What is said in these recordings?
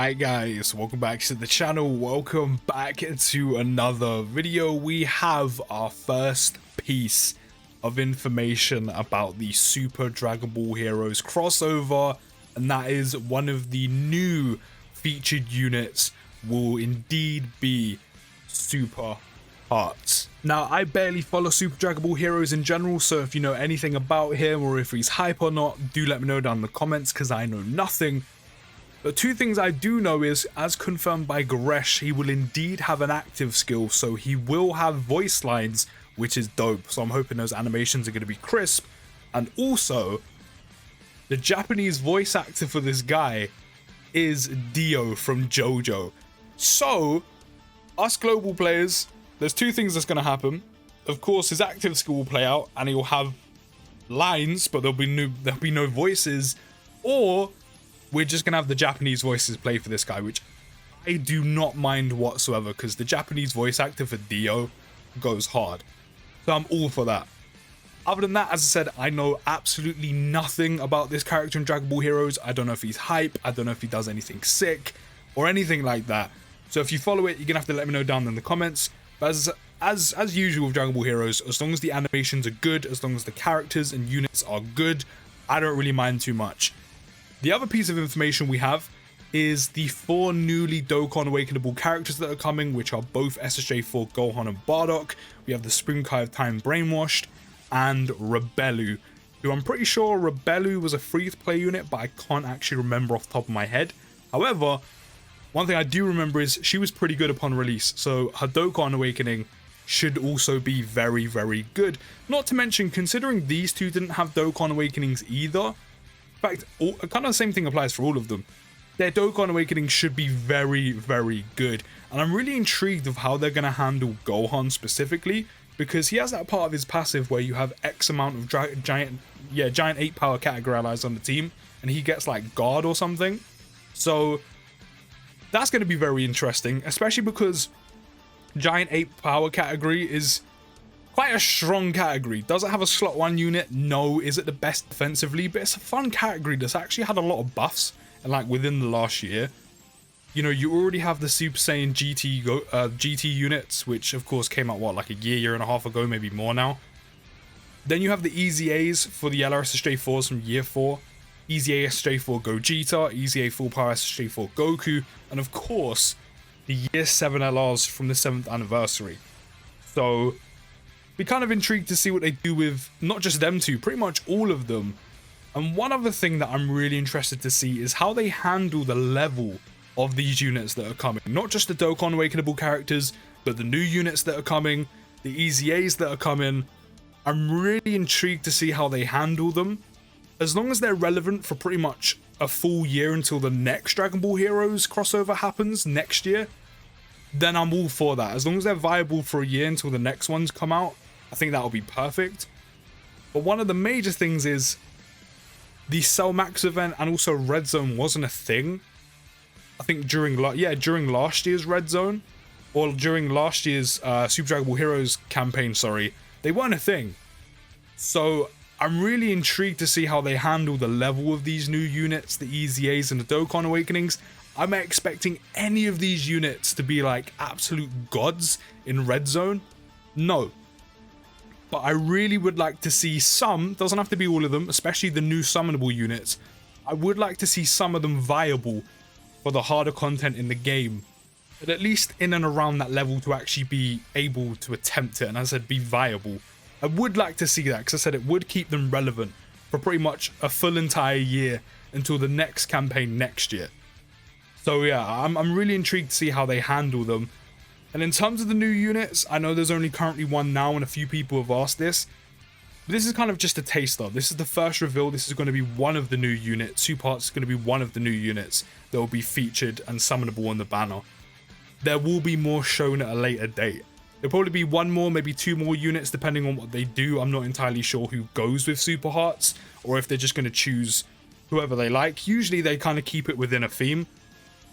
Alright guys, welcome back to the channel, welcome back to another video. We have our first piece of information about the Super Dragon Ball Heroes crossover, and that is one of the new featured units will indeed be Super Hearts. Now, I barely follow Super Dragon Ball Heroes in general, so if you know anything about him or if he's hype or not, do let me know down in the comments because I know nothing. The two things I do know is, as confirmed by Goresh, he will indeed have an active skill, so he will have voice lines, which is dope. So I'm hoping those animations are going to be crisp. And also, the Japanese voice actor for this guy is Dio from JoJo. So, us global players, there's two things that's going to happen. Of course, his active skill will play out, and he'll have lines, but there'll be no voices, or we're just gonna have the Japanese voices play for this guy, which I do not mind whatsoever because the Japanese voice actor for Dio goes hard. So I'm all for that. Other than that, as I said, I know absolutely nothing about this character in Dragon Ball Heroes. I don't know if he's hype, I don't know if he does anything sick or anything like that. So if you follow it, you're gonna have to let me know down in the comments. But as usual with Dragon Ball Heroes, as long as the animations are good, as long as the characters and units are good, I don't really mind too much. The other piece of information we have is the 4 newly Dokkan Awakenable characters that are coming, which are both SSJ4 Gohan and Bardock. We have the Spring Kai of Time Brainwashed and Rebellu, who I'm pretty sure Rebellu was a free-to-play unit, but I can't actually remember off the top of my head. However, one thing I do remember is she was pretty good upon release, so her Dokkan Awakening should also be very, very good. Not to mention, considering these two didn't have Dokkan Awakenings either, in fact, kind of the same thing applies for all of them. Their Dokkan Awakening should be very, very good. And I'm really intrigued of how they're going to handle Gohan specifically, because he has that part of his passive where you have X amount of giant 8 power category allies on the team, and he gets like guard or something. So that's going to be very interesting, especially because giant 8 power category is quite a strong category. Does it have a slot 1 unit? No. Is it the best defensively? But it's a fun category that's actually had a lot of buffs, and like within the last year. You know, you already have the Super Saiyan GT units, which of course came out, what, like a year and a half ago, maybe more now. Then you have the Easy A's for the LRSSJ4s from year 4. Easy A SSJ4 Gogeta, Easy A Full Power SSJ4 Goku, and of course, the year 7 LRs from the 7th anniversary. So be kind of intrigued to see what they do with not just them two, pretty much all of them. And one other thing that I'm really interested to see is how they handle the level of these units that are coming. Not just the Dokkan Awakenable characters, but the new units that are coming, the Easy A's that are coming. I'm really intrigued to see how they handle them. As long as they're relevant for pretty much a full year until the next Dragon Ball Heroes crossover happens next year, then I'm all for that. As long as they're viable for a year until the next ones come out, I think that'll be perfect. But one of the major things is the Cell Max event and also Red Zone wasn't a thing. I think during last year's Red Zone, or during last year's Super Dragon Ball Heroes campaign, sorry, they weren't a thing. So I'm really intrigued to see how they handle the level of these new units, the Easy A's and the Dokkan Awakenings. I'm expecting any of these units to be like absolute gods in Red Zone. No. But I really would like to see some, doesn't have to be all of them, especially the new summonable units. I would like to see some of them viable for the harder content in the game, but at least in and around that level to actually be able to attempt it, and as I said, be viable. I would like to see that, because I said it would keep them relevant for pretty much a full entire year until the next campaign next year. So yeah, I'm really intrigued to see how they handle them. And in terms of the new units, I know there's only currently one now and a few people have asked this. But this is kind of just a taster. This is the first reveal. This is going to be one of the new units. Super Hearts is going to be one of the new units that will be featured and summonable on the banner. There will be more shown at a later date. There'll probably be one more, maybe 2 more units depending on what they do. I'm not entirely sure who goes with Super Hearts or if they're just going to choose whoever they like. Usually they kind of keep it within a theme.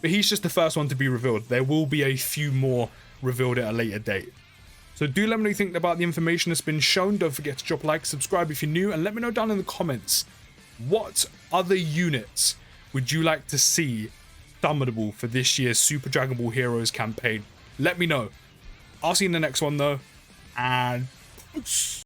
But he's just the first one to be revealed. There will be a few more revealed at a later date. So do let me know what you think about the information that's been shown. Don't forget to drop a like, subscribe if you're new, and let me know down in the comments what other units would you like to see summonable for this year's Super Dragon Ball Heroes campaign? Let me know. I'll see you in the next one though, and